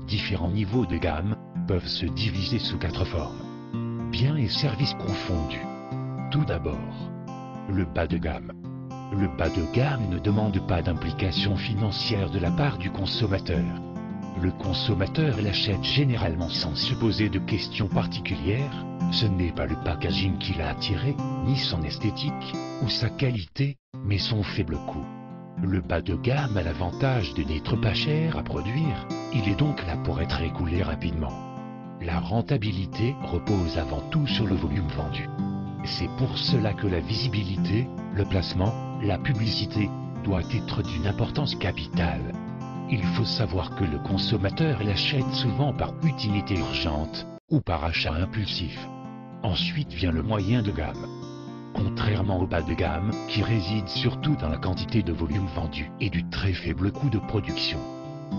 différents niveaux de gamme peuvent se diviser sous 4 formes. Biens et services confondus. Tout d'abord, le bas de gamme. Le bas de gamme ne demande pas d'implication financière de la part du consommateur. Le consommateur l'achète généralement sans se poser de questions particulières. Ce n'est pas le packaging qui l'a attiré, ni son esthétique, ou sa qualité, mais son faible coût. Le bas de gamme a l'avantage de n'être pas cher à produire, il est donc là pour être écoulé rapidement. La rentabilité repose avant tout sur le volume vendu. C'est pour cela que la visibilité, le placement, la publicité doit être d'une importance capitale. Il faut savoir que le consommateur l'achète souvent par utilité urgente ou par achat impulsif. Ensuite vient le moyen de gamme. Contrairement au bas de gamme, qui réside surtout dans la quantité de volume vendu et du très faible coût de production,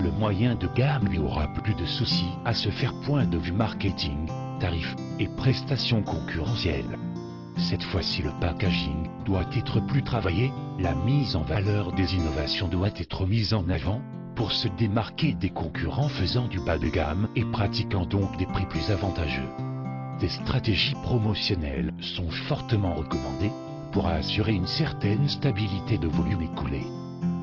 le moyen de gamme lui aura plus de soucis à se faire point de vue marketing, tarifs et prestations concurrentielles. Cette fois-ci le packaging doit être plus travaillé, la mise en valeur des innovations doit être mise en avant, pour se démarquer des concurrents faisant du bas de gamme et pratiquant donc des prix plus avantageux. Des stratégies promotionnelles sont fortement recommandées pour assurer une certaine stabilité de volume écoulé.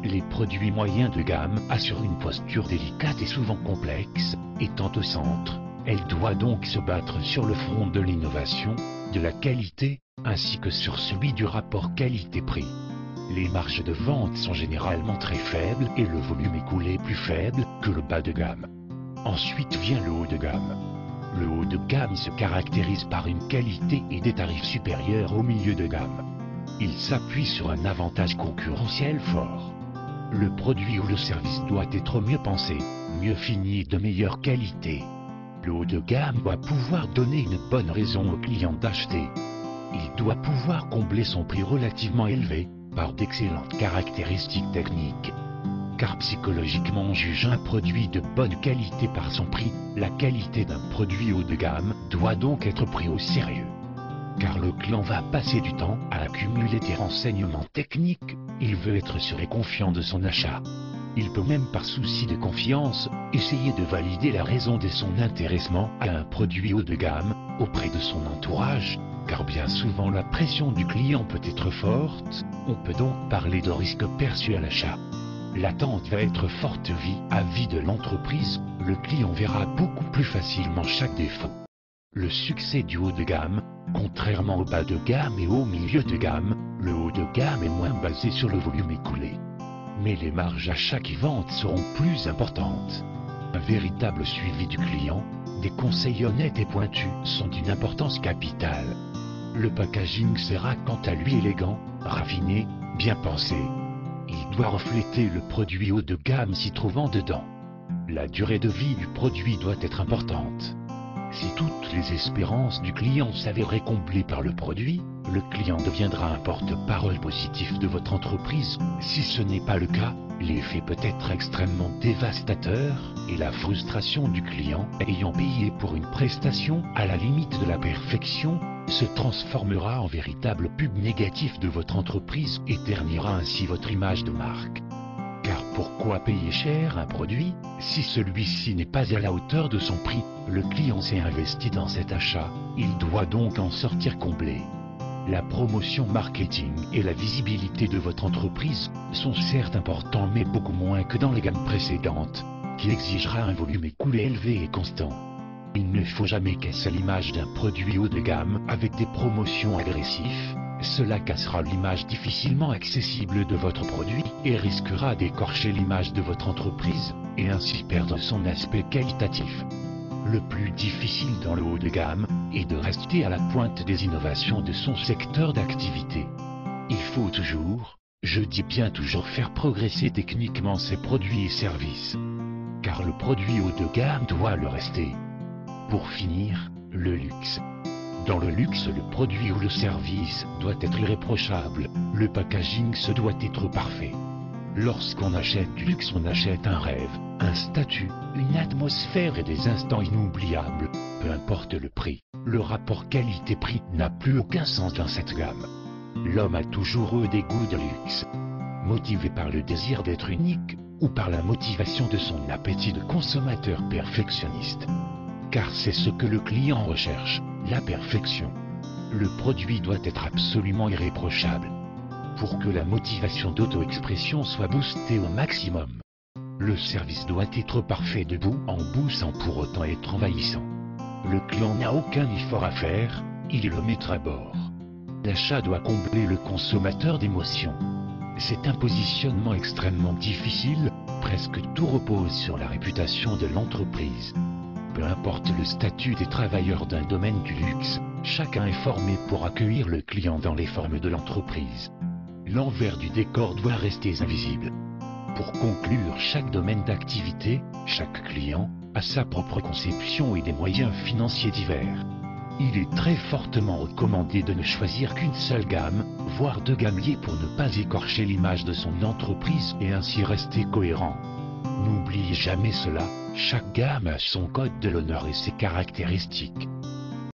Les produits moyens de gamme assurent une posture délicate et souvent complexe, étant au centre. Elle doit donc se battre sur le front de l'innovation, de la qualité, ainsi que sur celui du rapport qualité-prix. Les marges de vente sont généralement très faibles et le volume écoulé plus faible que le bas de gamme. Ensuite vient le haut de gamme. Le haut de gamme se caractérise par une qualité et des tarifs supérieurs au milieu de gamme. Il s'appuie sur un avantage concurrentiel fort. Le produit ou le service doit être mieux pensé, mieux fini et de meilleure qualité. Le haut de gamme doit pouvoir donner une bonne raison au client d'acheter. Il doit pouvoir combler son prix relativement élevé par d'excellentes caractéristiques techniques. Car psychologiquement on juge un produit de bonne qualité par son prix, la qualité d'un produit haut de gamme doit donc être pris au sérieux. Car le client va passer du temps à accumuler des renseignements techniques, il veut être sûr et confiant de son achat. Il peut même par souci de confiance, essayer de valider la raison de son intéressement à un produit haut de gamme auprès de son entourage, car bien souvent la pression du client peut être forte, on peut donc parler de risque perçu à l'achat. L'attente va être forte vis-à-vis de l'entreprise, le client verra beaucoup plus facilement chaque défaut. Le succès du haut de gamme, contrairement au bas de gamme et au milieu de gamme, le haut de gamme est moins basé sur le volume écoulé. Mais les marges à chaque vente seront plus importantes. Un véritable suivi du client, des conseils honnêtes et pointus sont d'une importance capitale. Le packaging sera quant à lui élégant, raffiné, bien pensé. Il doit refléter le produit haut de gamme s'y trouvant dedans. La durée de vie du produit doit être importante. Si toutes les espérances du client s'avéraient comblées par le produit, le client deviendra un porte-parole positif de votre entreprise. Si ce n'est pas le cas, l'effet peut être extrêmement dévastateur et la frustration du client, ayant payé pour une prestation à la limite de la perfection, se transformera en véritable pub négatif de votre entreprise et ternira ainsi votre image de marque. Car pourquoi payer cher un produit si celui-ci n'est pas à la hauteur de son prix? Le client s'est investi dans cet achat, il doit donc en sortir comblé. La promotion marketing et la visibilité de votre entreprise sont certes importants mais beaucoup moins que dans les gammes précédentes, qui exigera un volume écoulé élevé et constant. Il ne faut jamais casser l'image d'un produit haut de gamme avec des promotions agressives. Cela cassera l'image difficilement accessible de votre produit et risquera d'écorcher l'image de votre entreprise et ainsi perdre son aspect qualitatif. Le plus difficile dans le haut de gamme est de rester à la pointe des innovations de son secteur d'activité. Il faut toujours, je dis bien toujours, faire progresser techniquement ses produits et services. Car le produit haut de gamme doit le rester. Pour finir, le luxe. Dans le luxe, le produit ou le service doit être irréprochable, le packaging se doit être parfait. Lorsqu'on achète du luxe, on achète un rêve, un statut, une atmosphère et des instants inoubliables, peu importe le prix. Le rapport qualité-prix n'a plus aucun sens dans cette gamme. L'homme a toujours eu des goûts de luxe. Motivé par le désir d'être unique, ou par la motivation de son appétit de consommateur perfectionniste. Car c'est ce que le client recherche, la perfection. Le produit doit être absolument irréprochable. Pour que la motivation d'auto-expression soit boostée au maximum, le service doit être parfait de bout en bout sans pour autant être envahissant. Le client n'a aucun effort à faire, il le met à bord. L'achat doit combler le consommateur d'émotions. C'est un positionnement extrêmement difficile, presque tout repose sur la réputation de l'entreprise. Peu importe le statut des travailleurs d'un domaine du luxe, chacun est formé pour accueillir le client dans les formes de l'entreprise. L'envers du décor doit rester invisible. Pour conclure, chaque domaine d'activité, chaque client, a sa propre conception et des moyens financiers divers. Il est très fortement recommandé de ne choisir qu'une seule gamme, voire deux gammes liées pour ne pas écorcher l'image de son entreprise et ainsi rester cohérent. N'oubliez jamais cela, chaque gamme a son code de l'honneur et ses caractéristiques.